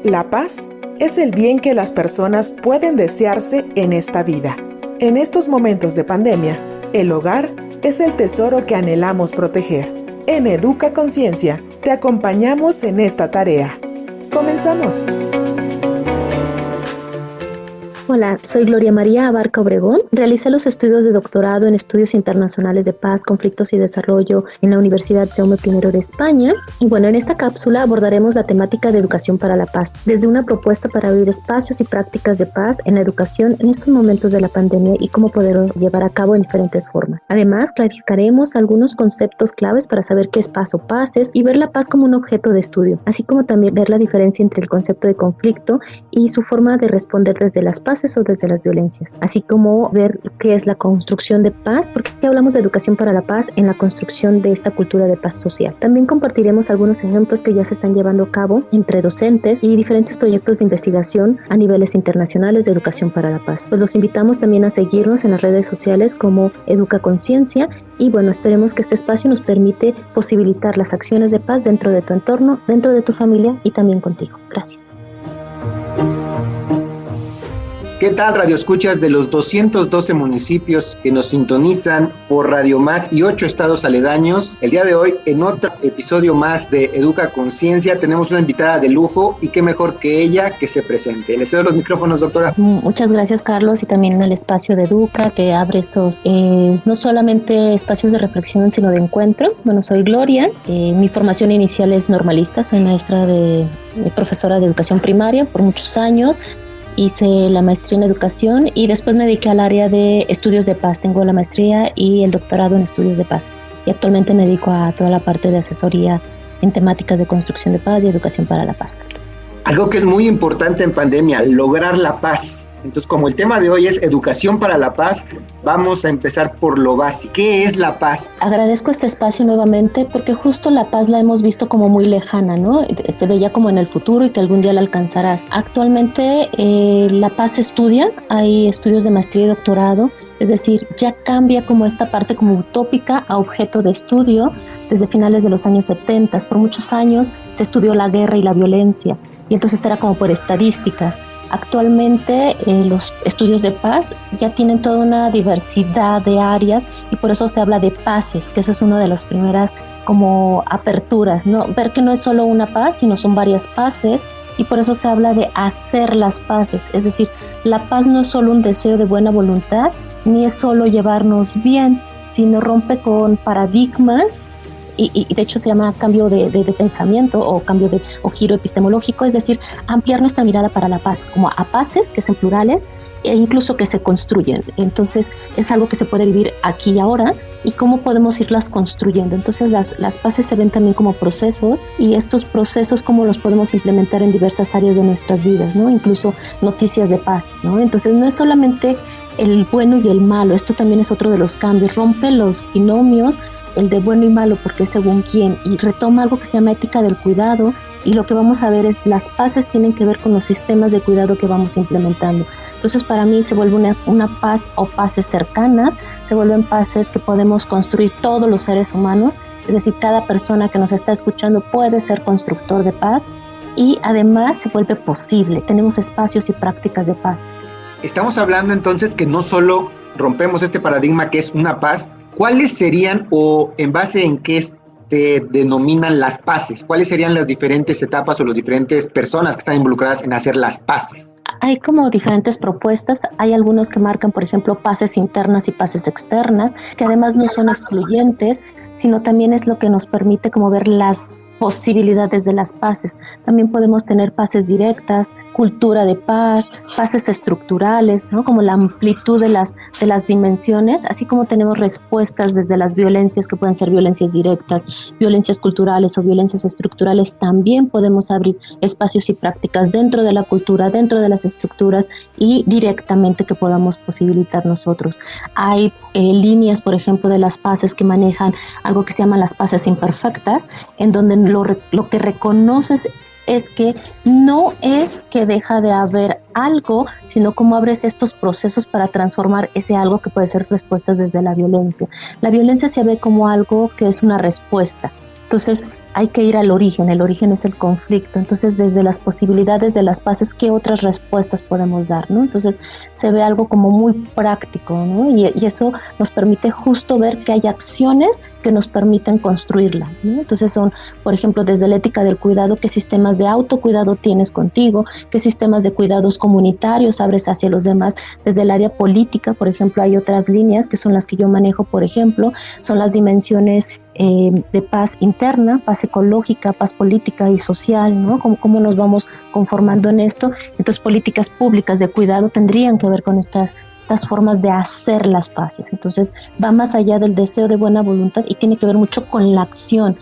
La paz es el bien que las personas pueden desearse en esta vida. En estos momentos de pandemia, el hogar es el tesoro que anhelamos proteger. En Educa Conciencia, te acompañamos en esta tarea. ¡Comenzamos! Hola, soy Gloria María Abarca Obregón. Realicé los estudios de doctorado en Estudios Internacionales de Paz, Conflictos y Desarrollo en la Universidad Jaume I de España. Y bueno, en esta cápsula abordaremos la temática de educación para la paz, desde una propuesta para abrir espacios y prácticas de paz en la educación en estos momentos de la pandemia y cómo poderlo llevar a cabo en diferentes formas. Además, clarificaremos algunos conceptos claves para saber qué es paz o paces y ver la paz como un objeto de estudio, así como también ver la diferencia entre el concepto de conflicto y su forma de responder desde las paces o desde las violencias, así como ver qué es la construcción de paz, porque hablamos de educación para la paz en la construcción de esta cultura de paz social. También compartiremos algunos ejemplos que ya se están llevando a cabo entre docentes y diferentes proyectos de investigación a niveles internacionales de educación para la paz. Pues los invitamos también a seguirnos en las redes sociales como Educa Conciencia y bueno, esperemos que este espacio nos permite posibilitar las acciones de paz dentro de tu entorno, dentro de tu familia y también contigo. Gracias. ¿Qué tal, radioescuchas de los 212 municipios que nos sintonizan por Radio Más y 8 estados aledaños? El día de hoy, en otro episodio más de Educa Conciencia, tenemos una invitada de lujo y qué mejor que ella que se presente. Le cedo los micrófonos, doctora. Muchas gracias, Carlos, y también el espacio de Educa que abre estos, no solamente espacios de reflexión, sino de encuentro. Bueno, soy Gloria, mi formación inicial es normalista, soy maestra profesora de educación primaria por muchos años. Hice la maestría en educación y después me dediqué al área de estudios de paz. Tengo la maestría y el doctorado en estudios de paz. Y actualmente me dedico a toda la parte de asesoría en temáticas de construcción de paz y educación para la paz, Carlos. Algo que es muy importante en pandemia, lograr la paz. Entonces, como el tema de hoy es educación para la paz, vamos a empezar por lo básico. ¿Qué es la paz? Agradezco este espacio nuevamente porque justo la paz la hemos visto como muy lejana, ¿no? Se veía como en el futuro y que algún día la alcanzarás. Actualmente la paz se estudia, hay estudios de maestría y doctorado, es decir, ya cambia como esta parte como utópica a objeto de estudio desde finales de los años 70. Por muchos años se estudió la guerra y la violencia y entonces era como por estadísticas. Actualmente los estudios de paz ya tienen toda una diversidad de áreas y por eso se habla de paces, que esa es una de las primeras como aperturas, ¿no? Ver que no es solo una paz, sino son varias paces y por eso se habla de hacer las paces, es decir, la paz no es solo un deseo de buena voluntad, ni es solo llevarnos bien, sino rompe con paradigmas. Y de hecho se llama cambio de pensamiento o o giro epistemológico, es decir, ampliar nuestra mirada para la paz, como a paces, que es en plurales, e incluso que se construyen. Entonces es algo que se puede vivir aquí y ahora y cómo podemos irlas construyendo. Entonces las paces se ven también como procesos y estos procesos cómo los podemos implementar en diversas áreas de nuestras vidas, ¿no? Incluso noticias de paz, ¿no? Entonces no es solamente el bueno y el malo, esto también es otro de los cambios, rompe los binomios, el de bueno y malo, porque es según quién, y retoma algo que se llama ética del cuidado, y lo que vamos a ver es las paces tienen que ver con los sistemas de cuidado que vamos implementando. Entonces para mí se vuelve una paz o paces cercanas, se vuelven paces que podemos construir todos los seres humanos, es decir, cada persona que nos está escuchando puede ser constructor de paz y además se vuelve posible, tenemos espacios y prácticas de paces. Estamos hablando entonces que no solo rompemos este paradigma que es una paz. ¿Cuáles serían o en base en qué se denominan las paces? ¿Cuáles serían las diferentes etapas o las diferentes personas que están involucradas en hacer las paces? Hay como diferentes propuestas, hay algunos que marcan, por ejemplo, paces internas y paces externas, que además no son excluyentes, sino también es lo que nos permite como ver las posibilidades de las paces. También podemos tener paces directas, cultura de paz, paces estructurales, ¿no? Como la amplitud de las dimensiones, así como tenemos respuestas desde las violencias que pueden ser violencias directas, violencias culturales o violencias estructurales, también podemos abrir espacios y prácticas dentro de la cultura, dentro de las estructuras y directamente que podamos posibilitar nosotros. Hay líneas, por ejemplo, de las paces que manejan algo que se llaman las paces imperfectas, en donde lo que reconoces es que no es que deja de haber algo, sino cómo abres estos procesos para transformar ese algo que puede ser respuestas desde la violencia. La violencia se ve como algo que es una respuesta. Entonces, hay que ir al origen. El origen es el conflicto. Entonces, desde las posibilidades de las paces, ¿qué otras respuestas podemos dar, ¿no? Entonces, se ve algo como muy práctico, ¿no? Y eso nos permite justo ver que hay acciones que nos permiten construirla, ¿no? Entonces son, por ejemplo, desde la ética del cuidado, qué sistemas de autocuidado tienes contigo, qué sistemas de cuidados comunitarios abres hacia los demás. Desde el área política, por ejemplo, hay otras líneas que son las que yo manejo, por ejemplo, son las dimensiones de paz interna, paz ecológica, paz política y social, ¿no? ¿Cómo nos vamos conformando en esto? Entonces, políticas públicas de cuidado tendrían que ver con estas formas de hacer las paces. Entonces, va más allá del deseo de buena voluntad y tiene que ver mucho con la acción.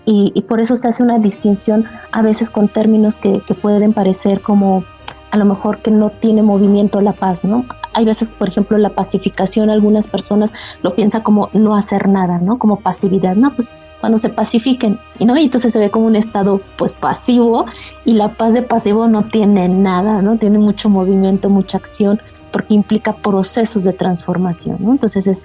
Y por eso se hace una distinción a veces con términos que pueden parecer como a lo mejor que no tiene movimiento la paz, ¿no? Hay veces, por ejemplo, la pacificación, algunas personas lo piensan como no hacer nada, ¿no? Como pasividad, ¿no? Pues cuando se pacifiquen, ¿no? Y entonces se ve como un estado, pues, pasivo, y la paz de pasivo no tiene nada, ¿no? Tiene mucho movimiento, mucha acción, porque implica procesos de transformación, ¿no? Entonces es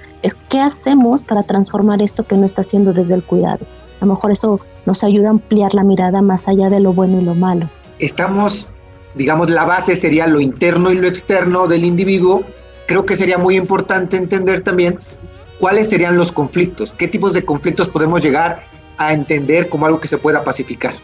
¿qué hacemos para transformar esto que no está haciendo desde el cuidado? A lo mejor eso nos ayuda a ampliar la mirada más allá de lo bueno y lo malo. Digamos, la base sería lo interno y lo externo del individuo. Creo que sería muy importante entender también cuáles serían los conflictos, qué tipos de conflictos podemos llegar a entender como algo que se pueda pacificar.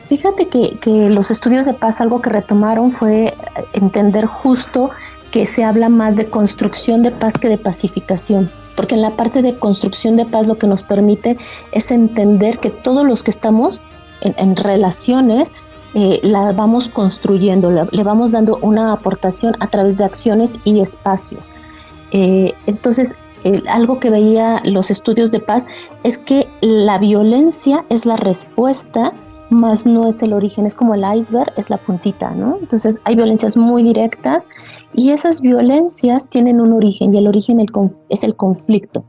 Fíjate que los estudios de paz, algo que retomaron fue entender justo que se habla más de construcción de paz que de pacificación, porque en la parte de construcción de paz lo que nos permite es entender que todos los que estamos en relaciones la vamos construyendo, le vamos dando una aportación a través de acciones y espacios. Entonces, algo que veía los estudios de paz es que la violencia es la respuesta, más no es el origen, es como el iceberg, es la puntita, ¿no? Entonces hay violencias muy directas y esas violencias tienen un origen y el origen es el conflicto.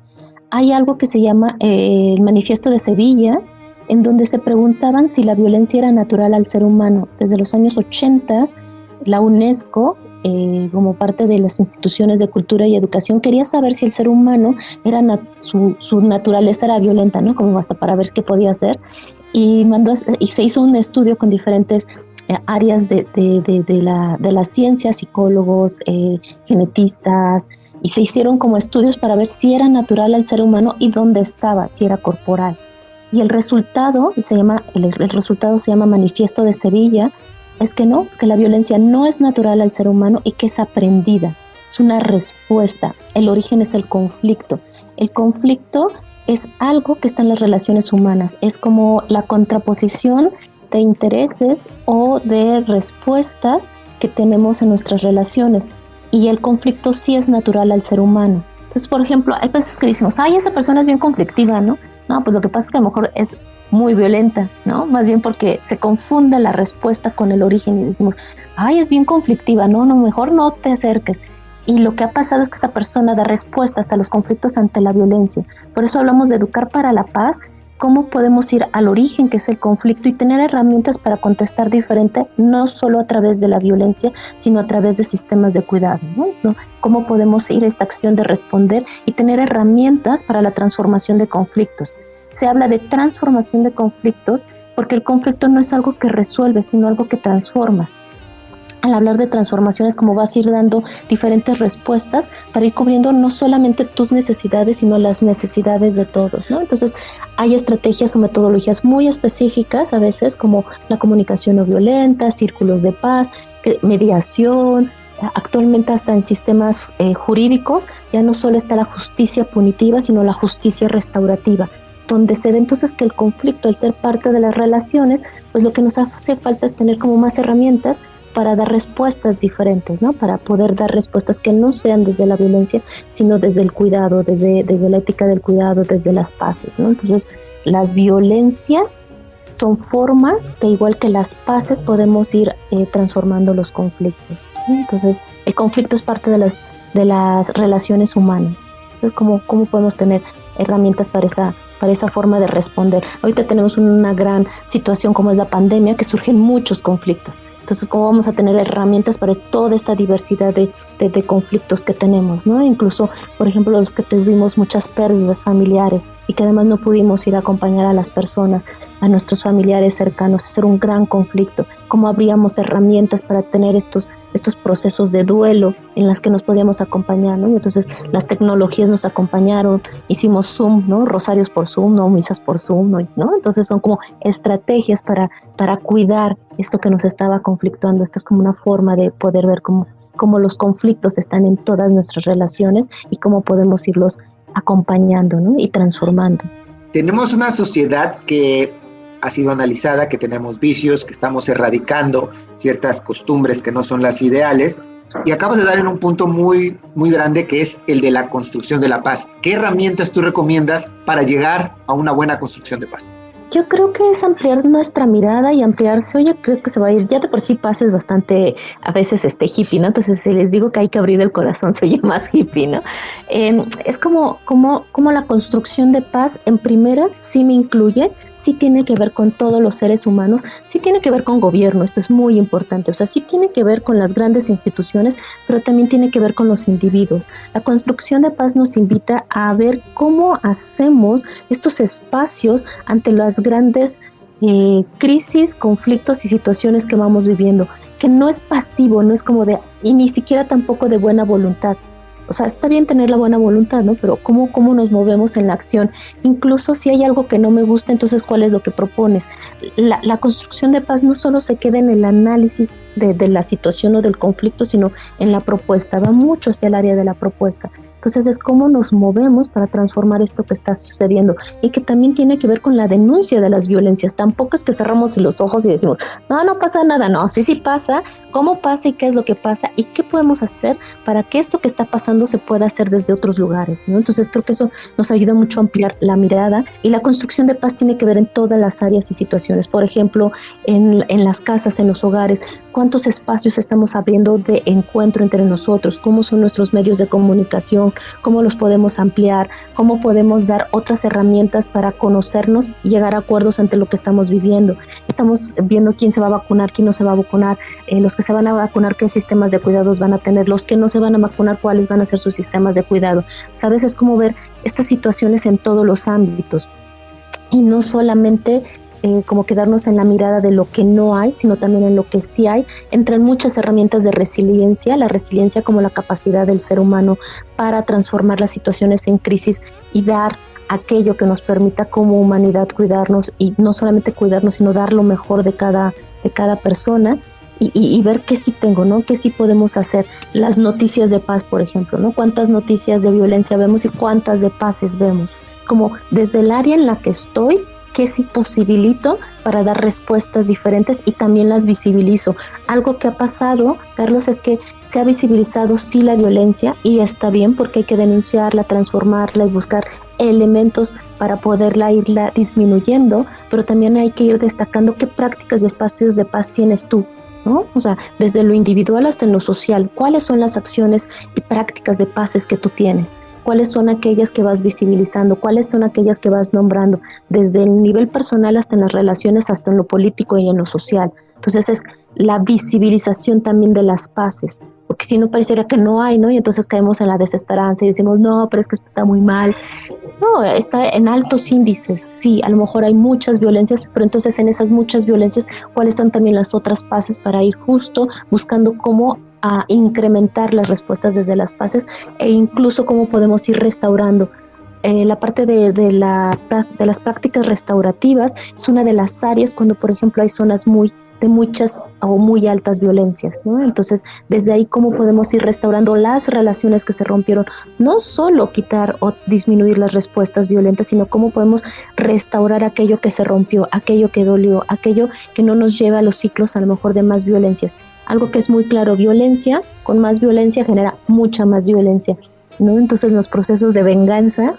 Hay algo que se llama el Manifiesto de Sevilla, en donde se preguntaban si la violencia era natural al ser humano. Desde los años 80, la UNESCO, como parte de las instituciones de cultura y educación, quería saber si el ser humano era su naturaleza era violenta, ¿no? Como hasta para ver qué podía hacer. Y se hizo un estudio con diferentes áreas de la ciencia, psicólogos, genetistas, y se hicieron como estudios para ver si era natural al ser humano y dónde estaba, si era corporal. Y el resultado se llama Manifiesto de Sevilla, es que no, que la violencia no es natural al ser humano y que es aprendida, es una respuesta. El origen es el conflicto. El conflicto es algo que está en las relaciones humanas, es como la contraposición de intereses o de respuestas que tenemos en nuestras relaciones. Y el conflicto sí es natural al ser humano. Entonces, por ejemplo, hay veces que decimos, ay, esa persona es bien conflictiva, ¿no? No, pues lo que pasa es que a lo mejor es muy violenta, ¿no? Más bien porque se confunde la respuesta con el origen y decimos, ay, es bien conflictiva, no, mejor no te acerques. Y lo que ha pasado es que esta persona da respuestas a los conflictos ante la violencia. Por eso hablamos de educar para la paz, cómo podemos ir al origen, que es el conflicto, y tener herramientas para contestar diferente, no solo a través de la violencia, sino a través de sistemas de cuidado, ¿no? Cómo podemos ir a esta acción de responder y tener herramientas para la transformación de conflictos. Se habla de transformación de conflictos porque el conflicto no es algo que resuelve, sino algo que transformas. Al hablar de transformaciones, como vas a ir dando diferentes respuestas para ir cubriendo no solamente tus necesidades, sino las necesidades de todos, ¿no? Entonces, hay estrategias o metodologías muy específicas, a veces como la comunicación no violenta, círculos de paz, mediación. Actualmente hasta en sistemas jurídicos ya no solo está la justicia punitiva, sino la justicia restaurativa, donde se ve entonces que el conflicto, al ser parte de las relaciones, pues lo que nos hace falta es tener como más herramientas para dar respuestas diferentes, ¿no? Para poder dar respuestas que no sean desde la violencia, sino desde el cuidado, desde la ética del cuidado, desde las paces, ¿no? Entonces, las violencias son formas que, igual que las paces, podemos ir transformando los conflictos, ¿no? Entonces, el conflicto es parte de las relaciones humanas. Entonces, ¿cómo podemos tener herramientas para esa forma de responder? Ahorita tenemos una gran situación como es la pandemia, que surgen muchos conflictos. Entonces, ¿cómo vamos a tener herramientas para toda esta diversidad de conflictos que tenemos, ¿no? Incluso, por ejemplo, los que tuvimos muchas pérdidas familiares y que además no pudimos ir a acompañar a las personas, a nuestros familiares cercanos, hacer un gran conflicto. ¿Cómo habríamos herramientas para tener estos procesos de duelo en las que nos podíamos acompañar, ¿no? Y entonces las tecnologías nos acompañaron, hicimos Zoom, ¿no? Rosarios por Zoom, ¿no? Misas por Zoom, ¿no? Entonces son como estrategias para cuidar esto que nos estaba conflictuando. Esta es como una forma de poder ver cómo los conflictos están en todas nuestras relaciones y cómo podemos irlos acompañando, ¿no? Y transformando. Tenemos una sociedad que ha sido analizada, que tenemos vicios, que estamos erradicando ciertas costumbres que no son las ideales. Y acabas de dar en un punto muy, muy grande, que es el de la construcción de la paz. ¿Qué herramientas tú recomiendas para llegar a una buena construcción de paz? Yo creo que es ampliar nuestra mirada y ampliarse. Oye, creo que se va a ir. Ya de por sí paz es bastante, a veces hippie, ¿no? Entonces, si les digo que hay que abrir el corazón, se oye más hippie, ¿no? Es como la construcción de paz, en primera, sí me incluye, sí tiene que ver con todos los seres humanos, sí tiene que ver con gobierno, esto es muy importante. O sea, sí tiene que ver con las grandes instituciones, pero también tiene que ver con los individuos. La construcción de paz nos invita a ver cómo hacemos estos espacios ante las grandes crisis, conflictos y situaciones que vamos viviendo, que no es pasivo, no es como de, y ni siquiera tampoco de buena voluntad. O sea, está bien tener la buena voluntad, ¿no? Pero ¿cómo nos movemos en la acción? Incluso si hay algo que no me gusta, entonces, ¿cuál es lo que propones? La construcción de paz no solo se queda en el análisis de la situación o del conflicto, sino en la propuesta. Va mucho hacia el área de la propuesta. Entonces, es cómo nos movemos para transformar esto que está sucediendo y que también tiene que ver con la denuncia de las violencias. Tampoco es que cerramos los ojos y decimos, no pasa nada, no, sí pasa. ¿Cómo pasa y qué es lo que pasa? ¿Y qué podemos hacer para que esto que está pasando se pueda hacer desde otros lugares, ¿no? Entonces creo que eso nos ayuda mucho a ampliar la mirada, y la construcción de paz tiene que ver en todas las áreas y situaciones. Por ejemplo, en las casas, en los hogares, ¿cuántos espacios estamos abriendo de encuentro entre nosotros? ¿Cómo son nuestros medios de comunicación? ¿Cómo los podemos ampliar? ¿Cómo podemos dar otras herramientas para conocernos y llegar a acuerdos ante lo que estamos viviendo? Estamos viendo quién se va a vacunar, quién no se va a vacunar, los que se van a vacunar, qué sistemas de cuidados van a tener, los que no se van a vacunar, cuáles van a ser sus sistemas de cuidado. ¿Sabes? Es como ver estas situaciones en todos los ámbitos y no solamente como quedarnos en la mirada de lo que no hay, sino también en lo que sí hay. Entran muchas herramientas de resiliencia, la resiliencia como la capacidad del ser humano para transformar las situaciones en crisis y dar aquello que nos permita como humanidad cuidarnos, y no solamente cuidarnos, sino dar lo mejor de cada persona. Y ver qué sí tengo, ¿no? Qué sí podemos hacer. Las noticias de paz, por ejemplo, ¿no? ¿Cuántas noticias de violencia vemos y cuántas de paces vemos? Como desde el área en la que estoy, qué sí posibilito para dar respuestas diferentes y también las visibilizo. Algo que ha pasado, Carlos, es que se ha visibilizado sí la violencia, y está bien porque hay que denunciarla, transformarla y buscar elementos para poderla irla disminuyendo, pero también hay que ir destacando qué prácticas y espacios de paz tienes tú, ¿no? O sea, desde lo individual hasta en lo social, ¿cuáles son las acciones y prácticas de paces que tú tienes? ¿Cuáles son aquellas que vas visibilizando? ¿Cuáles son aquellas que vas nombrando? Desde el nivel personal hasta en las relaciones, hasta en lo político y en lo social. Entonces es la visibilización también de las paces, porque si no pareciera que no hay, ¿no? Y entonces caemos en la desesperanza y decimos, no, pero es que esto está muy mal. No, está en altos índices, sí, a lo mejor hay muchas violencias, pero entonces en esas muchas violencias, ¿cuáles son también las otras paces para ir justo buscando cómo a incrementar las respuestas desde las paces, e incluso cómo podemos ir restaurando? La parte de las prácticas restaurativas es una de las áreas cuando, por ejemplo, hay zonas de muchas o muy altas violencias, ¿no? Entonces, desde ahí, ¿cómo podemos ir restaurando las relaciones que se rompieron? No solo quitar o disminuir las respuestas violentas, sino cómo podemos restaurar aquello que se rompió, aquello que dolió, aquello que no nos lleva a los ciclos a lo mejor de más violencias. Algo que es muy claro, violencia con más violencia genera mucha más violencia, ¿no? Entonces, los procesos de venganza,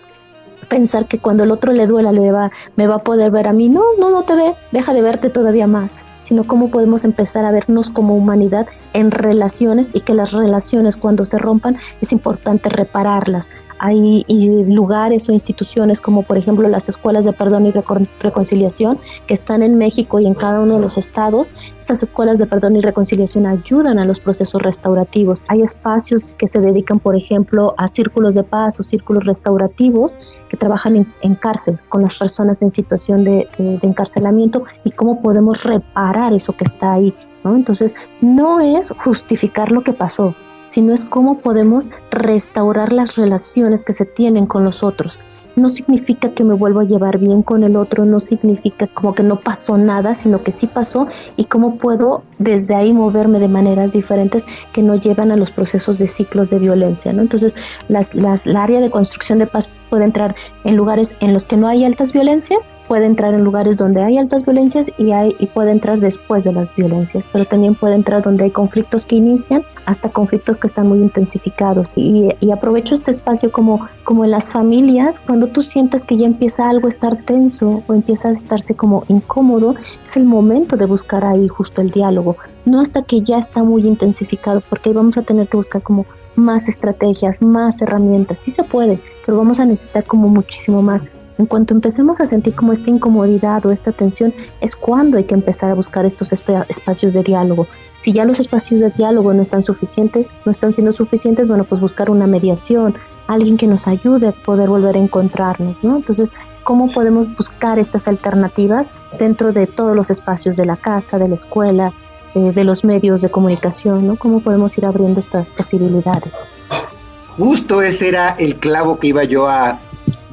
pensar que cuando el otro le duela me va a poder ver a mí, no te ve, deja de verte todavía más. sino cómo podemos empezar a vernos como humanidad en relaciones, y que las relaciones, cuando se rompan, es importante repararlas. Hay lugares o instituciones como por ejemplo las escuelas de perdón y reconciliación que están en México y en cada uno de los estados. Estas escuelas de perdón y reconciliación ayudan a los procesos restaurativos. Hay espacios que se dedican, por ejemplo, a círculos de paz o círculos restaurativos que trabajan en cárcel con las personas en situación de encarcelamiento, y cómo podemos reparar eso que está ahí, ¿no? Entonces, no es justificar lo que pasó, sino es cómo podemos restaurar las relaciones que se tienen con los otros. No significa que me vuelva a llevar bien con el otro, no significa como que no pasó nada, sino que sí pasó, y cómo puedo desde ahí moverme de maneras diferentes que no llevan a los procesos de ciclos de violencia, ¿no? Entonces, la área de construcción de paz puede entrar en lugares en los que no hay altas violencias, puede entrar en lugares donde hay altas violencias y puede entrar después de las violencias, pero también puede entrar donde hay conflictos que inician hasta conflictos que están muy intensificados. Y aprovecho este espacio como en las familias, cuando tú sientes que ya empieza algo a estar tenso o empieza a estarse como incómodo, es el momento de buscar ahí justo el diálogo, no hasta que ya está muy intensificado, porque ahí vamos a tener que buscar como más estrategias, más herramientas. Sí se puede, pero vamos a necesitar como muchísimo más. En cuanto empecemos a sentir como esta incomodidad o esta tensión, es cuando hay que empezar a buscar estos espacios de diálogo. Si ya los espacios de diálogo no están siendo suficientes, bueno, pues buscar una mediación, alguien que nos ayude a poder volver a encontrarnos, ¿no? Entonces, ¿cómo podemos buscar estas alternativas dentro de todos los espacios de la casa, de la escuela, de los medios de comunicación, ¿no? ¿Cómo podemos ir abriendo estas posibilidades? Justo ese era el clavo que iba yo a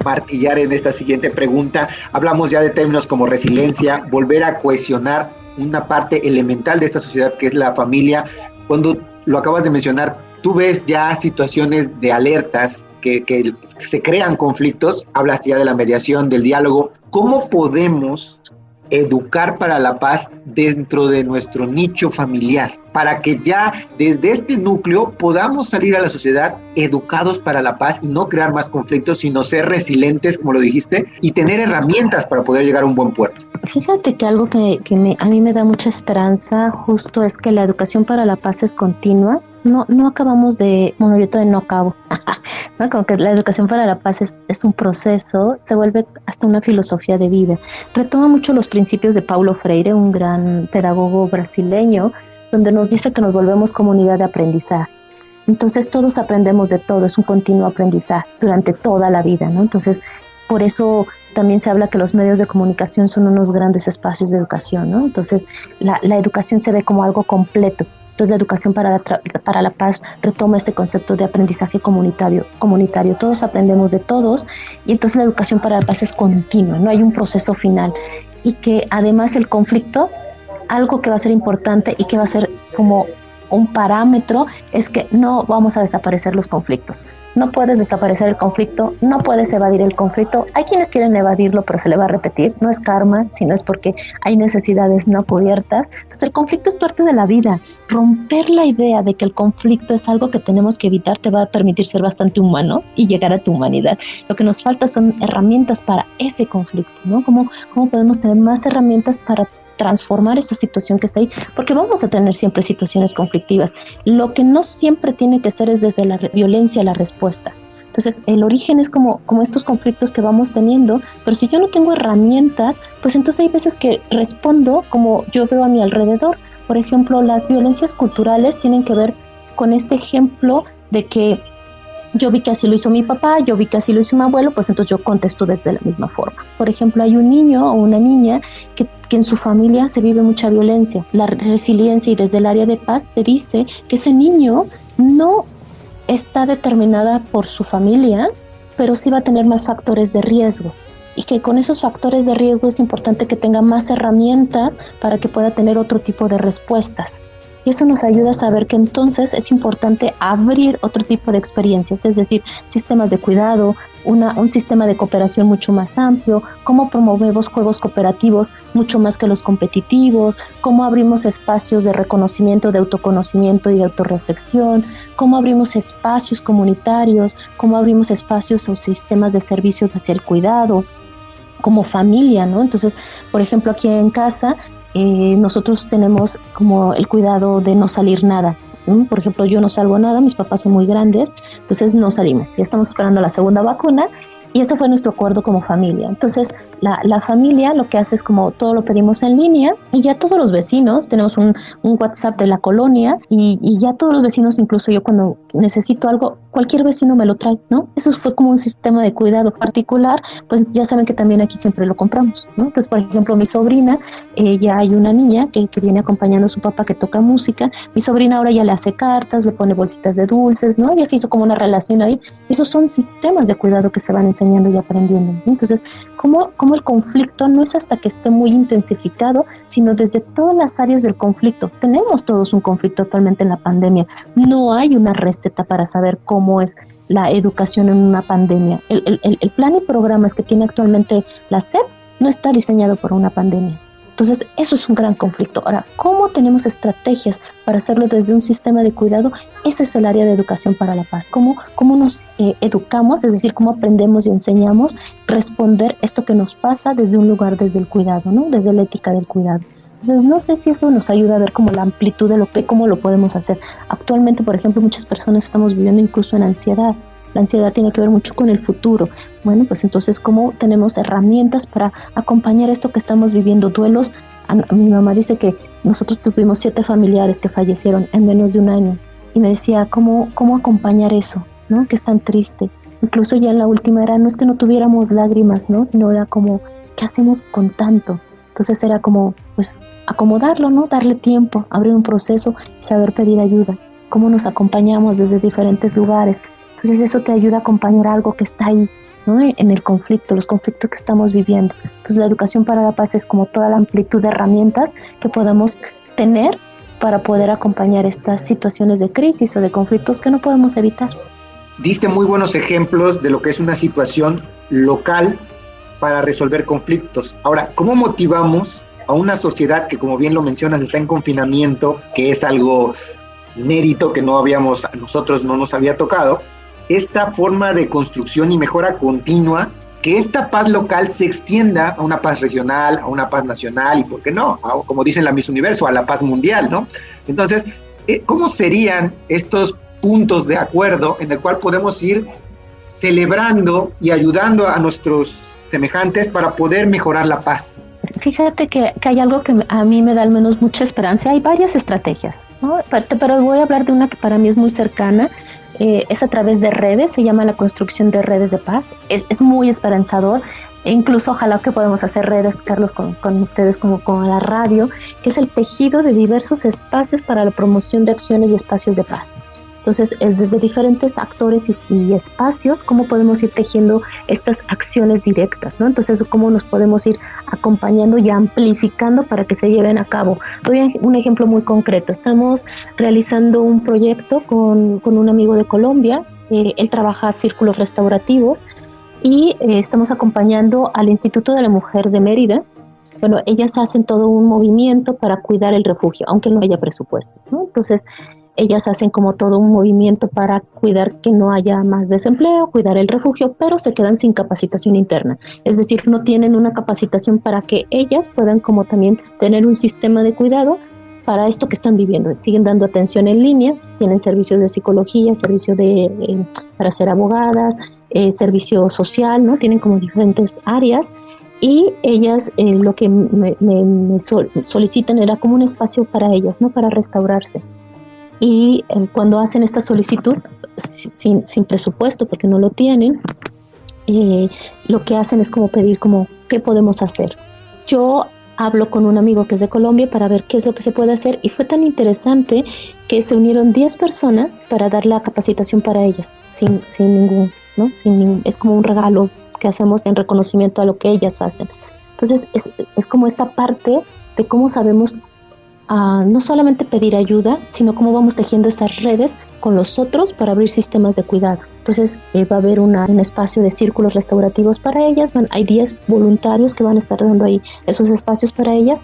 martillar en esta siguiente pregunta. Hablamos ya de términos como resiliencia, volver a cohesionar una parte elemental de esta sociedad que es la familia. Cuando lo acabas de mencionar, tú ves ya situaciones de alertas que se crean conflictos, hablas ya de la mediación, del diálogo. ¿Cómo podemos educar para la paz dentro de nuestro nicho familiar, para que ya desde este núcleo podamos salir a la sociedad educados para la paz y no crear más conflictos, sino ser resilientes, como lo dijiste, y tener herramientas para poder llegar a un buen puerto? Fíjate que algo que a mí me da mucha esperanza justo es que la educación para la paz es continua. No acabamos de, bueno, yo todavía no acabo, ¿no? Como que la educación para la paz es un proceso, se vuelve hasta una filosofía de vida. Retoma mucho los principios de Paulo Freire, un gran pedagogo brasileño, donde nos dice que nos volvemos comunidad de aprendizaje. Entonces todos aprendemos de todo, es un continuo aprendizaje durante toda la vida, ¿no? Entonces, por eso también se habla que los medios de comunicación son unos grandes espacios de educación, ¿no? Entonces, la educación se ve como algo completo. Entonces, la educación para la paz retoma este concepto de aprendizaje comunitario. Todos aprendemos de todos, y entonces la educación para la paz es continua, no hay un proceso final. Y que además el conflicto, algo que va a ser importante y que va a ser como un parámetro, es que no vamos a desaparecer los conflictos. No puedes desaparecer el conflicto, no puedes evadir el conflicto. Hay quienes quieren evadirlo, pero se le va a repetir. No es karma, sino es porque hay necesidades no cubiertas. Entonces, el conflicto es parte de la vida. Romper la idea de que el conflicto es algo que tenemos que evitar te va a permitir ser bastante humano y llegar a tu humanidad. Lo que nos falta son herramientas para ese conflicto, ¿no? ¿Cómo podemos tener más herramientas para transformar esa situación que está ahí? Porque vamos a tener siempre situaciones conflictivas. Lo que no siempre tiene que ser es desde la violencia la respuesta. Entonces, el origen es como estos conflictos que vamos teniendo, pero si yo no tengo herramientas, pues entonces hay veces que respondo como yo veo a mi alrededor. Por ejemplo, las violencias culturales tienen que ver con este ejemplo de que yo vi que así lo hizo mi papá, yo vi que así lo hizo mi abuelo, pues entonces yo contesto desde la misma forma. Por ejemplo, hay un niño o una niña que en su familia se vive mucha violencia. La resiliencia y desde el área de paz te dice que ese niño no está determinada por su familia, pero sí va a tener más factores de riesgo. Y que con esos factores de riesgo es importante que tenga más herramientas para que pueda tener otro tipo de respuestas. Y eso nos ayuda a saber que entonces es importante abrir otro tipo de experiencias, es decir, sistemas de cuidado, un sistema de cooperación mucho más amplio, cómo promovemos juegos cooperativos mucho más que los competitivos, cómo abrimos espacios de reconocimiento, de autoconocimiento y de autorreflexión, cómo abrimos espacios comunitarios, cómo abrimos espacios o sistemas de servicio hacia el cuidado, como familia, ¿no? Entonces, por ejemplo, aquí en casa, nosotros tenemos como el cuidado de no salir nada. Por ejemplo, yo no salgo nada, mis papás son muy grandes, entonces no salimos. Ya estamos esperando la segunda vacuna y ese fue nuestro acuerdo como familia. Entonces, la familia lo que hace es como todo lo pedimos en línea y ya todos los vecinos, tenemos un WhatsApp de la colonia y ya todos los vecinos, incluso yo cuando necesito algo, cualquier vecino me lo trae, ¿no? Eso fue como un sistema de cuidado particular, pues ya saben que también aquí siempre lo compramos, ¿no? Entonces, por ejemplo, mi sobrina, ya hay una niña que viene acompañando a su papá que toca música, mi sobrina ahora ya le hace cartas, le pone bolsitas de dulces, ¿no? Ya se hizo como una relación ahí. Esos son sistemas de cuidado que se van enseñando y aprendiendo, ¿no? Entonces, ¿cómo el conflicto no es hasta que esté muy intensificado, sino desde todas las áreas del conflicto? Tenemos todos un conflicto actualmente en la pandemia. No hay una receta para saber cómo es la educación en una pandemia. El plan y programas que tiene actualmente la SEP no está diseñado para una pandemia. Entonces, eso es un gran conflicto. Ahora, ¿cómo tenemos estrategias para hacerlo desde un sistema de cuidado? Ese es el área de educación para la paz. ¿Cómo nos educamos? Es decir, cómo aprendemos y enseñamos responder esto que nos pasa desde un lugar, desde el cuidado, ¿no? Desde la ética del cuidado. Entonces, no sé si eso nos ayuda a ver como la amplitud de cómo lo podemos hacer. Actualmente, por ejemplo, muchas personas estamos viviendo incluso en ansiedad. La ansiedad tiene que ver mucho con el futuro. Bueno, pues entonces, ¿cómo tenemos herramientas para acompañar esto que estamos viviendo? Duelos. Mi mamá dice que nosotros tuvimos 7 familiares que fallecieron en menos de un año. Y me decía, ¿cómo acompañar eso? ¿No? Que es tan triste. Incluso ya en la última era, no es que no tuviéramos lágrimas, ¿no? Sino era como, ¿qué hacemos con tanto? Entonces era como, pues, acomodarlo, ¿no? Darle tiempo, abrir un proceso y saber pedir ayuda. ¿Cómo nos acompañamos desde diferentes lugares? Entonces eso te ayuda a acompañar algo que está ahí, ¿no? En el conflicto, los conflictos que estamos viviendo. Entonces la educación para la paz es como toda la amplitud de herramientas que podamos tener para poder acompañar estas situaciones de crisis o de conflictos que no podemos evitar. Diste muy buenos ejemplos de lo que es una situación local para resolver conflictos. Ahora, ¿cómo motivamos a una sociedad que, como bien lo mencionas, está en confinamiento, que es algo inédito que a nosotros no nos había tocado, esta forma de construcción y mejora continua, que esta paz local se extienda a una paz regional, a una paz nacional y, ¿por qué no?, como dicen la Miss Universo, a la paz mundial, ¿no? Entonces, ¿cómo serían estos puntos de acuerdo en el cual podemos ir celebrando y ayudando a nuestros semejantes para poder mejorar la paz? Fíjate que hay algo que a mí me da al menos mucha esperanza. Hay varias estrategias, ¿no? Pero voy a hablar de una que para mí es muy cercana. Es a través de redes, se llama la construcción de redes de paz. Es muy esperanzador. E incluso ojalá que podamos hacer redes, Carlos, con ustedes como con la radio, que es el tejido de diversos espacios para la promoción de acciones y espacios de paz. Entonces, es desde diferentes actores y espacios cómo podemos ir tejiendo estas acciones directas, ¿no? Entonces, cómo nos podemos ir acompañando y amplificando para que se lleven a cabo. Doy un ejemplo muy concreto. Estamos realizando un proyecto con un amigo de Colombia. Él trabaja círculos restaurativos y estamos acompañando al Instituto de la Mujer de Mérida. Bueno, ellas hacen todo un movimiento para cuidar el refugio, aunque no haya presupuestos, ¿no? Entonces, ellas hacen como todo un movimiento para cuidar que no haya más desempleo, cuidar el refugio, pero se quedan sin capacitación interna. Es decir, no tienen una capacitación para que ellas puedan como también tener un sistema de cuidado para esto que están viviendo. Siguen dando atención en líneas, tienen servicios de psicología, servicio para ser abogadas, servicio social, ¿no? Tienen como diferentes áreas. Y ellas lo que me solicitan era como un espacio para ellas, ¿no? Para restaurarse. Y cuando hacen esta solicitud, sin presupuesto, porque no lo tienen, lo que hacen es como pedir como, ¿qué podemos hacer? Yo hablo con un amigo que es de Colombia para ver qué es lo que se puede hacer y fue tan interesante que se unieron 10 personas para dar la capacitación para ellas, sin ningún, ¿no? Es como un regalo que hacemos en reconocimiento a lo que ellas hacen. Entonces es como esta parte de cómo sabemos no solamente pedir ayuda, sino cómo vamos tejiendo esas redes con los otros para abrir sistemas de cuidado. Entonces va a haber un espacio de círculos restaurativos para ellas. Hay 10 voluntarios que van a estar dando ahí esos espacios para ellas,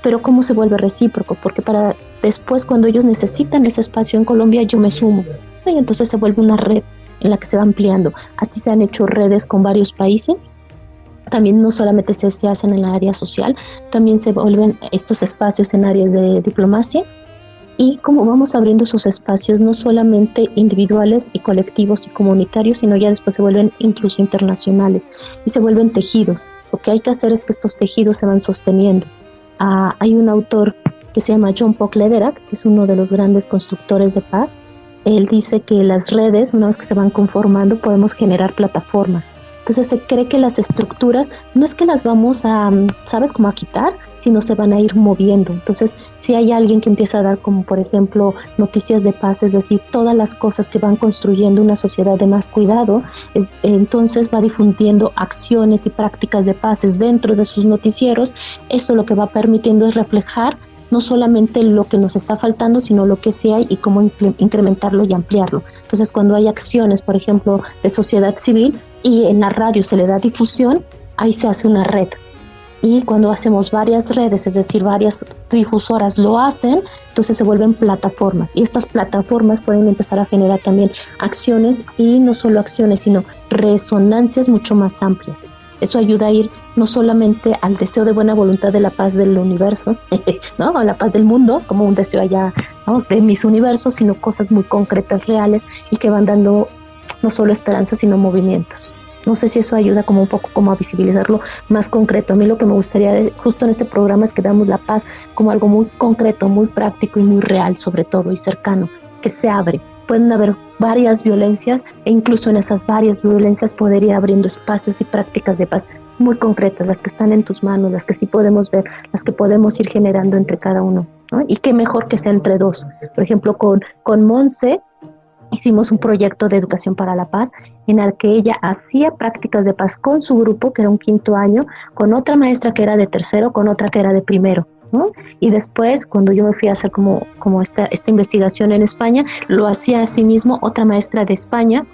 pero cómo se vuelve recíproco, porque para después cuando ellos necesitan ese espacio en Colombia yo me sumo, y entonces se vuelve una red en la que se va ampliando. Así se han hecho redes con varios países También no solamente se hacen en la área social, también se vuelven estos espacios en áreas de diplomacia. Y como vamos abriendo esos espacios, no solamente individuales y colectivos y comunitarios, sino ya después se vuelven incluso internacionales y se vuelven tejidos. Lo que hay que hacer es que estos tejidos se van sosteniendo. Hay un autor que se llama John Pock Lederach, que es uno de los grandes constructores de paz. Él dice que las redes, una vez que se van conformando, podemos generar plataformas. Entonces se cree que las estructuras no es que las vamos a, ¿sabes?, como a quitar, sino se van a ir moviendo. Entonces, si hay alguien que empieza a dar, como por ejemplo, noticias de paz, es decir, todas las cosas que van construyendo una sociedad de más cuidado, entonces va difundiendo acciones y prácticas de paz dentro de sus noticieros. Eso lo que va permitiendo es reflejar no solamente lo que nos está faltando, sino lo que sí hay y cómo incrementarlo y ampliarlo. Entonces, cuando hay acciones, por ejemplo, de sociedad civil y en la radio se le da difusión, ahí se hace una red. Y cuando hacemos varias redes, es decir, varias difusoras lo hacen, entonces se vuelven plataformas. Y estas plataformas pueden empezar a generar también acciones, y no solo acciones, sino resonancias mucho más amplias. Eso ayuda a ir no solamente al deseo de buena voluntad de la paz del universo, ¿no?, o la paz del mundo, como un deseo allá, ¿no?, de mis universos, sino cosas muy concretas, reales, y que van dando no solo esperanza, sino movimientos. No sé si eso ayuda como un poco como a visibilizarlo más concreto. A mí lo que me gustaría justo en este programa es que veamos la paz como algo muy concreto, muy práctico y muy real, sobre todo, y cercano, que se abre. Pueden haber varias violencias, e incluso en esas varias violencias poder ir abriendo espacios y prácticas de paz muy concretas, las que están en tus manos, las que sí podemos ver, las que podemos ir generando entre cada uno, ¿no? Y qué mejor que sea entre dos. Por ejemplo, con Monse hicimos un proyecto de educación para la paz en el que ella hacía prácticas de paz con su grupo, que era un 5º año, con otra maestra que era de 3º, con otra que era de 1º, ¿no? Y después, cuando yo me fui a hacer como esta investigación en España, lo hacía asimismo otra maestra de España,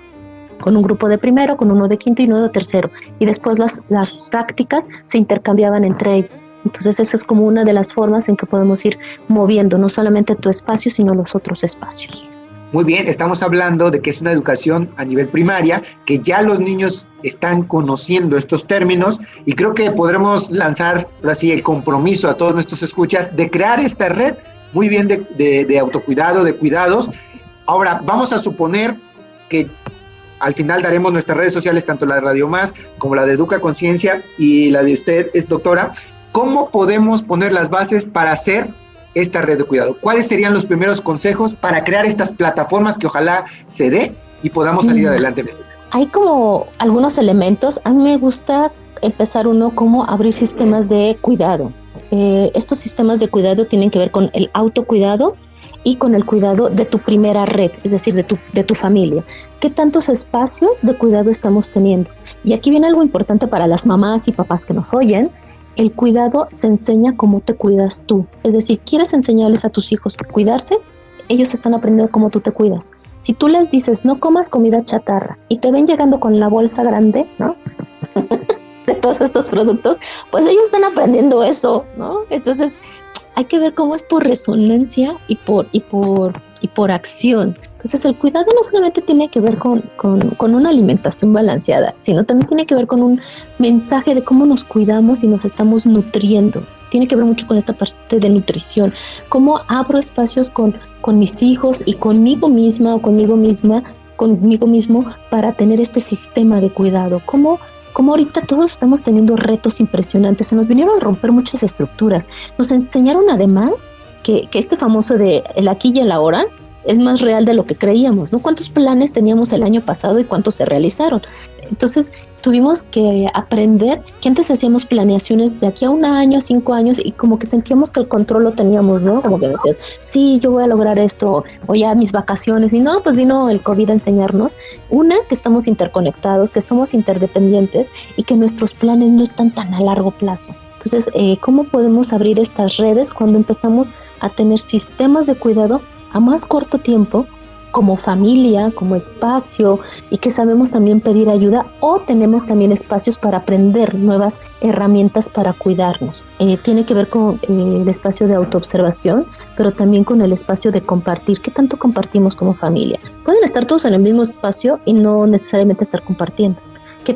con un grupo de 1º, con uno de 5º y uno de 3º. Y después las prácticas se intercambiaban entre ellas. Entonces esa es como una de las formas en que podemos ir moviendo no solamente tu espacio, sino los otros espacios. Muy bien, estamos hablando de que es una educación a nivel primaria, que ya los niños están conociendo estos términos, y creo que podremos lanzar así el compromiso a todos nuestros escuchas de crear esta red muy bien de autocuidado, de cuidados. Ahora, vamos a suponer que al final daremos nuestras redes sociales, tanto la de Radio Más como la de Educa Conciencia y la de usted, doctora. ¿Cómo podemos poner las bases para hacer esta red de cuidado? ¿Cuáles serían los primeros consejos para crear estas plataformas que ojalá se dé y podamos salir adelante en este tema? Hay como algunos elementos. A mí me gusta empezar como abrir sistemas de cuidado. Estos sistemas de cuidado tienen que ver con el autocuidado y con el cuidado de tu primera red, es decir, de tu familia. ¿Qué tantos espacios de cuidado estamos teniendo? Y aquí viene algo importante para las mamás y papás que nos oyen. El cuidado se enseña cómo te cuidas tú. Es decir, ¿quieres enseñarles a tus hijos a cuidarse? Ellos están aprendiendo cómo tú te cuidas. Si tú les dices, no comas comida chatarra, y te ven llegando con la bolsa grande, ¿no?, de todos estos productos, pues ellos están aprendiendo eso, ¿no? Entonces, hay que ver cómo es por resonancia y por acción. Entonces, el cuidado no solamente tiene que ver con una alimentación balanceada, sino también tiene que ver con un mensaje de cómo nos cuidamos y nos estamos nutriendo. Tiene que ver mucho con esta parte de nutrición. Cómo abro espacios con mis hijos y conmigo misma o conmigo mismo para tener este sistema de cuidado. Cómo ahorita todos estamos teniendo retos impresionantes. Se nos vinieron a romper muchas estructuras. Nos enseñaron además que este famoso de el aquí y el ahora es más real de lo que creíamos, ¿no? ¿Cuántos planes teníamos el año pasado y cuántos se realizaron? Entonces tuvimos que aprender que antes hacíamos planeaciones de aquí a 1 año, 5 años, y como que sentíamos que el control lo teníamos, ¿no? Como que decías, sí, yo voy a lograr esto, o ya mis vacaciones, y no, pues vino el COVID a enseñarnos, que estamos interconectados, que somos interdependientes y que nuestros planes no están tan a largo plazo. Entonces, ¿cómo podemos abrir estas redes cuando empezamos a tener sistemas de cuidado a más corto tiempo, como familia, como espacio, y que sabemos también pedir ayuda, o tenemos también espacios para aprender nuevas herramientas para cuidarnos? Tiene que ver con el espacio de autoobservación, pero también con el espacio de compartir. ¿Qué tanto compartimos como familia? Pueden estar todos en el mismo espacio y no necesariamente estar compartiendo.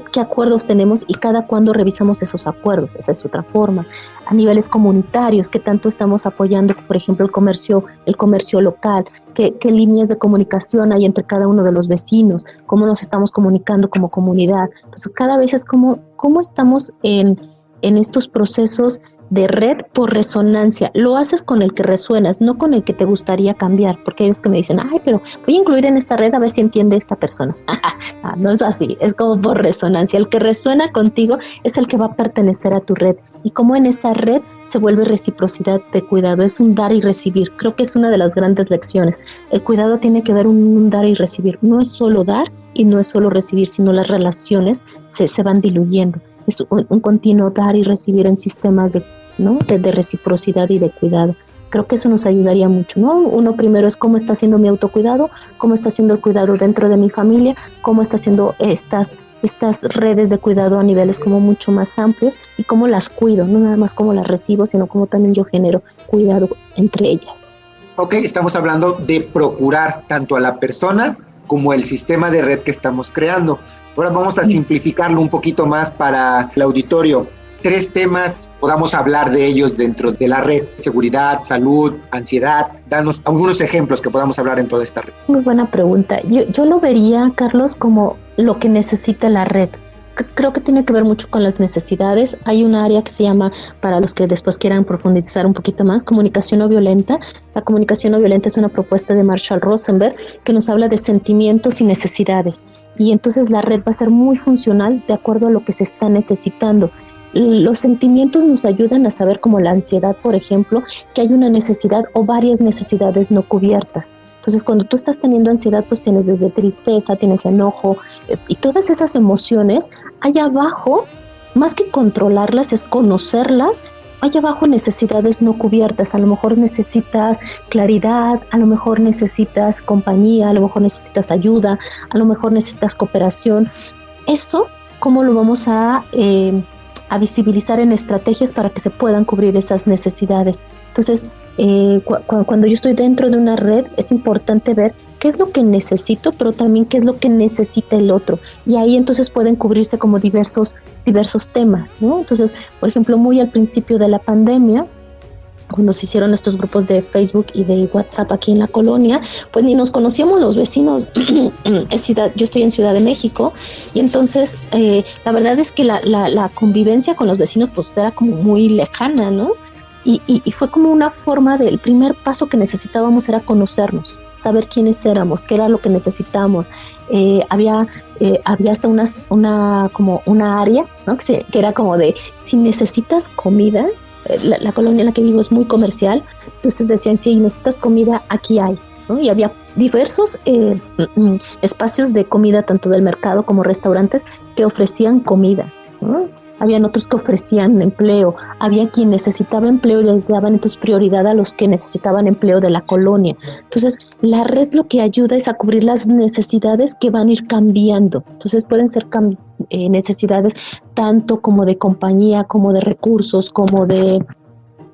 qué acuerdos tenemos y cada cuándo revisamos esos acuerdos. Esa es otra forma. A niveles comunitarios, qué tanto estamos apoyando, por ejemplo, el comercio local, qué líneas de comunicación hay entre cada uno de los vecinos, cómo nos estamos comunicando como comunidad. Entonces, cada vez es cómo estamos en estos procesos de red por resonancia. Lo haces con el que resuenas, no con el que te gustaría cambiar, porque hay veces que me dicen, ay, pero voy a incluir en esta red a ver si entiende esta persona. No es así, es como por resonancia. El que resuena contigo es el que va a pertenecer a tu red. Y como en esa red se vuelve reciprocidad de cuidado, es un dar y recibir. Creo que es una de las grandes lecciones. El cuidado tiene que ver un dar y recibir. No es solo dar y no es solo recibir, sino las relaciones se van diluyendo. Es un continuo dar y recibir en sistemas de reciprocidad y de cuidado. Creo que eso nos ayudaría mucho, ¿no? Uno primero es cómo está haciendo mi autocuidado, cómo está haciendo el cuidado dentro de mi familia, cómo está haciendo estas redes de cuidado a niveles como mucho más amplios y cómo las cuido, no nada más cómo las recibo, sino cómo también yo genero cuidado entre ellas. Ok, estamos hablando de procurar tanto a la persona como el sistema de red que estamos creando. Ahora vamos a simplificarlo un poquito más para el auditorio. 3 temas, podamos hablar de ellos dentro de la red: seguridad, salud, ansiedad. Danos algunos ejemplos que podamos hablar en toda esta red. Muy buena pregunta. Yo lo vería, Carlos, como lo que necesita la red. Creo que tiene que ver mucho con las necesidades. Hay un área que se llama, para los que después quieran profundizar un poquito más, comunicación no violenta. La comunicación no violenta es una propuesta de Marshall Rosenberg que nos habla de sentimientos y necesidades. Y entonces la red va a ser muy funcional de acuerdo a lo que se está necesitando. Los sentimientos nos ayudan a saber, como la ansiedad, por ejemplo, que hay una necesidad o varias necesidades no cubiertas. Entonces, cuando tú estás teniendo ansiedad, pues tienes desde tristeza, tienes enojo y todas esas emociones. Allá abajo, más que controlarlas, es conocerlas. Allá abajo necesidades no cubiertas. A lo mejor necesitas claridad, a lo mejor necesitas compañía, a lo mejor necesitas ayuda, a lo mejor necesitas cooperación. Eso, ¿cómo lo vamos a visibilizar en estrategias para que se puedan cubrir esas necesidades? Entonces, cuando yo estoy dentro de una red, es importante ver qué es lo que necesito, pero también qué es lo que necesita el otro. Y ahí entonces pueden cubrirse como diversos temas, ¿no? Entonces, por ejemplo, muy al principio de la pandemia, cuando se hicieron estos grupos de Facebook y de WhatsApp aquí en la colonia, pues ni nos conocíamos los vecinos. Yo estoy en Ciudad de México y entonces la verdad es que la convivencia con los vecinos pues era como muy lejana, ¿no? Y fue como una forma el primer paso que necesitábamos era conocernos, saber quiénes éramos, qué era lo que necesitábamos. Había hasta una área, ¿no? que era como de, si necesitas comida, la colonia en la que vivo es muy comercial, entonces decían, si necesitas comida, aquí hay, ¿no? Y había diversos espacios de comida, tanto del mercado como restaurantes, que ofrecían comida, ¿no? Habían otros que ofrecían empleo, había quien necesitaba empleo y les daban entonces prioridad a los que necesitaban empleo de la colonia. Entonces, la red lo que ayuda es a cubrir las necesidades que van a ir cambiando. Entonces, pueden ser necesidades tanto como de compañía, como de recursos, como de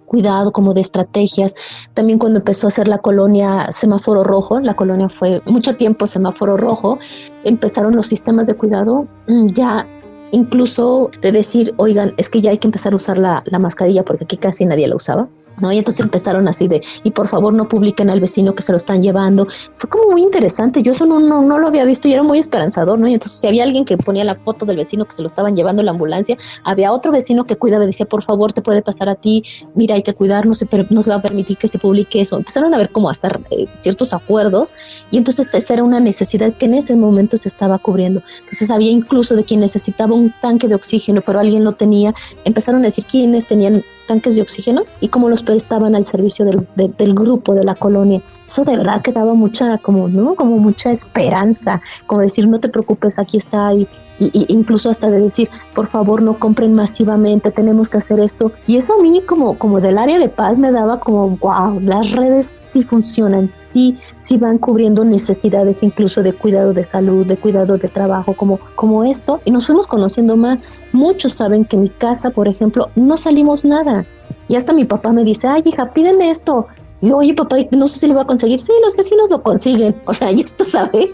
cuidado, como de estrategias. También cuando empezó a ser la colonia semáforo rojo, la colonia fue mucho tiempo semáforo rojo, empezaron los sistemas de cuidado ya incluso de decir, oigan, es que ya hay que empezar a usar la mascarilla porque aquí casi nadie la usaba, ¿no? Y entonces empezaron así de, y por favor no publiquen al vecino que se lo están llevando. Fue como muy interesante, yo eso no lo había visto y era muy esperanzador, ¿no? Y entonces si había alguien que ponía la foto del vecino que se lo estaban llevando en la ambulancia, había otro vecino que cuidaba y decía, por favor, te puede pasar a ti, mira, hay que cuidarnos, pero no se va a permitir que se publique eso. Empezaron a ver como hasta ciertos acuerdos y entonces esa era una necesidad que en ese momento se estaba cubriendo. Entonces había incluso de quien necesitaba un tanque de oxígeno, pero alguien lo tenía. Empezaron a decir quiénes tenían tanques de oxígeno y cómo los prestaban al servicio del grupo, de la colonia. Eso de verdad que daba mucha, como mucha esperanza, como decir, no te preocupes, aquí está, y incluso hasta de decir, por favor no compren masivamente, tenemos que hacer esto. Y eso a mí como del área de paz me daba como, wow, las redes sí funcionan, sí van cubriendo necesidades incluso de cuidado de salud, de cuidado de trabajo, como esto, y nos fuimos conociendo más. Muchos saben que en mi casa, por ejemplo, no salimos nada. Y hasta mi papá me dice, ay, hija, pídeme esto. Y oye, papá, no sé si lo va a conseguir. Sí, los vecinos lo consiguen. O sea, ya esto sabe,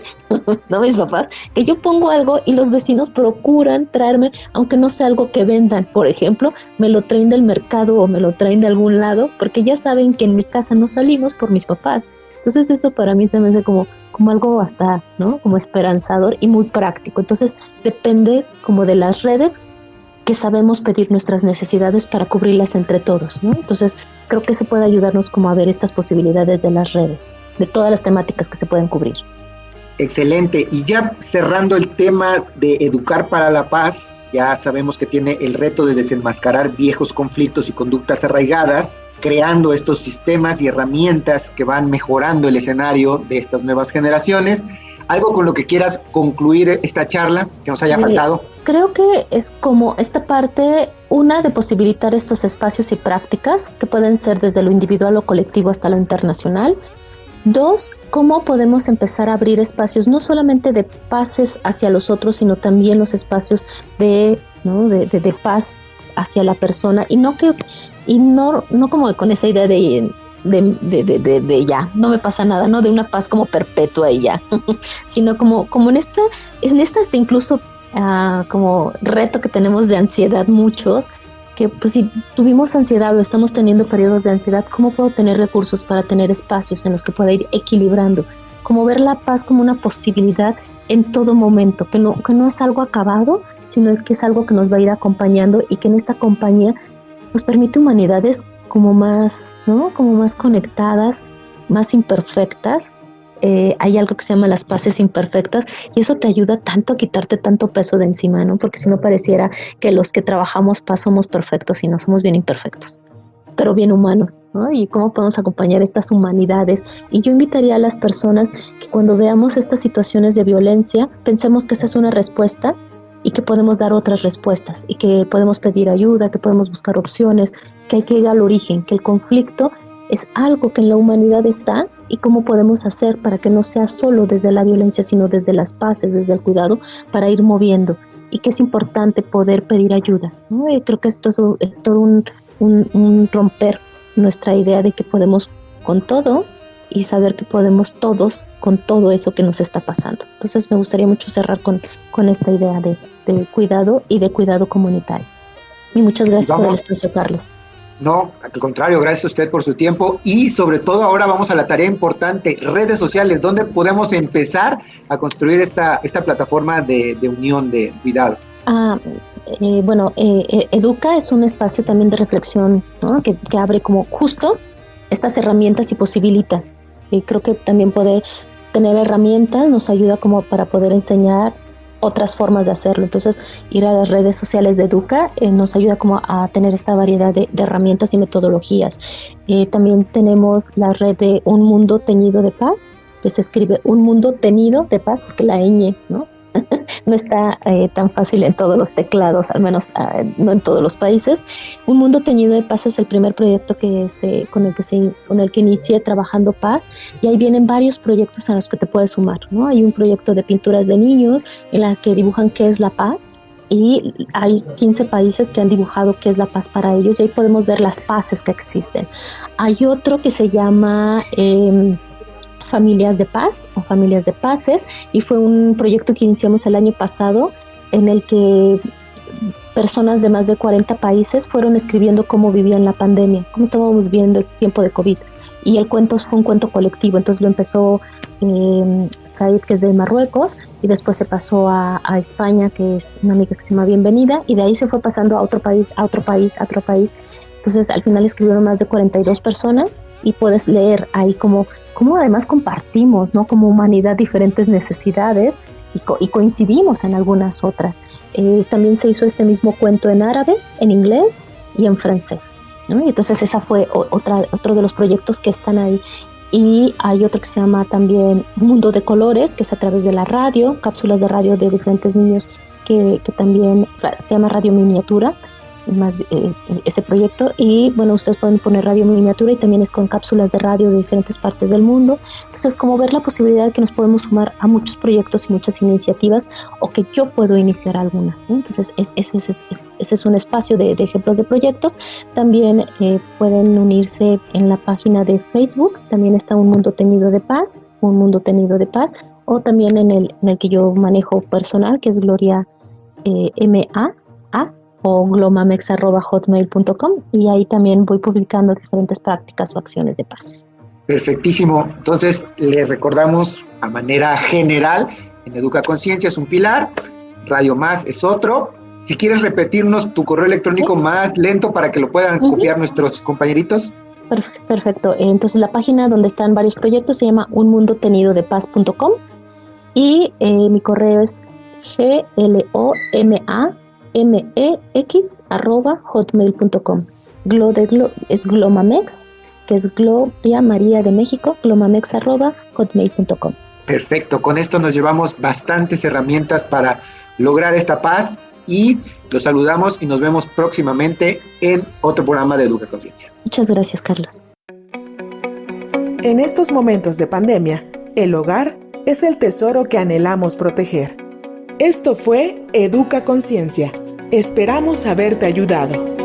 no mis papás, que yo pongo algo y los vecinos procuran traerme, aunque no sea algo que vendan. Por ejemplo, me lo traen del mercado o me lo traen de algún lado, porque ya saben que en mi casa no salimos por mis papás. Entonces eso para mí se me hace como algo hasta, ¿no? Como esperanzador y muy práctico. Entonces depende como de las redes que sabemos pedir nuestras necesidades para cubrirlas entre todos, ¿no? Entonces, creo que eso puede ayudarnos como a ver estas posibilidades de las redes, de todas las temáticas que se pueden cubrir. Excelente. Y ya cerrando el tema de Educar para la Paz, ya sabemos que tiene el reto de desenmascarar viejos conflictos y conductas arraigadas, creando estos sistemas y herramientas que van mejorando el escenario de estas nuevas generaciones. ¿Algo con lo que quieras concluir esta charla que nos haya faltado? Creo que es como esta parte, una, de posibilitar estos espacios y prácticas que pueden ser desde lo individual o colectivo hasta lo internacional. Dos, cómo podemos empezar a abrir espacios no solamente de pases hacia los otros, sino también los espacios de paz hacia la persona, y no como con esa idea de ya, no me pasa nada, ¿no? De una paz como perpetua y ya, sino como en esta hasta incluso como reto que tenemos de ansiedad muchos, que pues si tuvimos ansiedad o estamos teniendo periodos de ansiedad, ¿cómo puedo tener recursos para tener espacios en los que pueda ir equilibrando? Como ver la paz como una posibilidad en todo momento, que no es algo acabado, sino que es algo que nos va a ir acompañando y que en esta compañía nos permite humanidades como más, ¿no? Como más conectadas, más imperfectas. Hay algo que se llama las paces imperfectas, y eso te ayuda tanto a quitarte tanto peso de encima, ¿no? Porque si no pareciera que los que trabajamos paz somos perfectos y no, somos bien imperfectos, pero bien humanos, ¿no? Y cómo podemos acompañar estas humanidades. Y yo invitaría a las personas que cuando veamos estas situaciones de violencia, pensemos que esa es una respuesta y que podemos dar otras respuestas y que podemos pedir ayuda, que podemos buscar opciones, que hay que ir al origen, que el conflicto es algo que en la humanidad está, y cómo podemos hacer para que no sea solo desde la violencia, sino desde las paces, desde el cuidado, para ir moviendo, y que es importante poder pedir ayuda, ¿no? Y creo que esto es todo un romper nuestra idea de que podemos con todo y saber que podemos todos con todo eso que nos está pasando. Entonces me gustaría mucho cerrar con esta idea de cuidado y de cuidado comunitario. Y muchas gracias por el espacio, Carlos. No, al contrario, gracias a usted por su tiempo, y sobre todo ahora vamos a la tarea importante, redes sociales, ¿dónde podemos empezar a construir esta plataforma de unión, de cuidado? Educa es un espacio también de reflexión, ¿no? que abre como justo estas herramientas y posibilita. Y creo que también poder tener herramientas nos ayuda como para poder enseñar otras formas de hacerlo. Entonces, ir a las redes sociales de Educa nos ayuda como a tener esta variedad de herramientas y metodologías. También tenemos la red de Un Mundo Teñido de Paz, que se escribe Un Mundo Teñido de Paz, porque la ñ, ¿no? No está tan fácil en todos los teclados, al menos no en todos los países. Un Mundo Teñido de Paz es el primer proyecto con el que inicié trabajando paz, y ahí vienen varios proyectos a los que te puedes sumar, ¿no? Hay un proyecto de pinturas de niños en la que dibujan qué es la paz, y hay 15 países que han dibujado qué es la paz para ellos, y ahí podemos ver las paces que existen. Hay otro que se llama Familias de Paz o Familias de Paces, y fue un proyecto que iniciamos el año pasado, en el que personas de más de 40 países fueron escribiendo cómo vivían la pandemia, cómo estábamos viviendo el tiempo de COVID, y el cuento fue un cuento colectivo. Entonces lo empezó Said, que es de Marruecos, y después se pasó a España, que es una amiga que se llama Bienvenida, y de ahí se fue pasando a otro país, a otro país, a otro país. Entonces al final escribieron más de 42 personas, y puedes leer ahí cómo además compartimos, ¿no? Como humanidad diferentes necesidades, y coincidimos en algunas otras. También se hizo este mismo cuento en árabe, en inglés y en francés, ¿no? Y entonces esa fue otro de los proyectos que están ahí. Y hay otro que se llama también Mundo de Colores, que es a través de la radio, cápsulas de radio de diferentes niños, que también se llama Radio Miniatura. ese proyecto. Y bueno, ustedes pueden poner radio miniatura y también es con cápsulas de radio de diferentes partes del mundo. Entonces, como ver la posibilidad de que nos podemos sumar a muchos proyectos y muchas iniciativas, o que yo puedo iniciar alguna, ¿no? Entonces, ese es un espacio de ejemplos de proyectos. También pueden unirse en la página de Facebook, también está Un Mundo Tenido de Paz, o también en el que yo manejo personal, que es Gloria MA, o glomamex@hotmail.com, y ahí también voy publicando diferentes prácticas o acciones de paz. Perfectísimo. Entonces, le recordamos a manera general, en Educa Conciencia es un pilar, Radio Más es otro. Si quieres repetirnos tu correo electrónico más lento para que lo puedan copiar nuestros compañeritos. Perfecto. Entonces, la página donde están varios proyectos se llama unmundotenidodepaz.com, y mi correo es glomamex@hotmail.com. Es Glomamex, que es Gloria María de México, glomamex@hotmail.com. Perfecto, con esto nos llevamos bastantes herramientas para lograr esta paz, y los saludamos y nos vemos próximamente en otro programa de Educa Conciencia. Muchas gracias, Carlos. En estos momentos de pandemia, el hogar es el tesoro que anhelamos proteger. Esto fue Educa Conciencia. Esperamos haberte ayudado.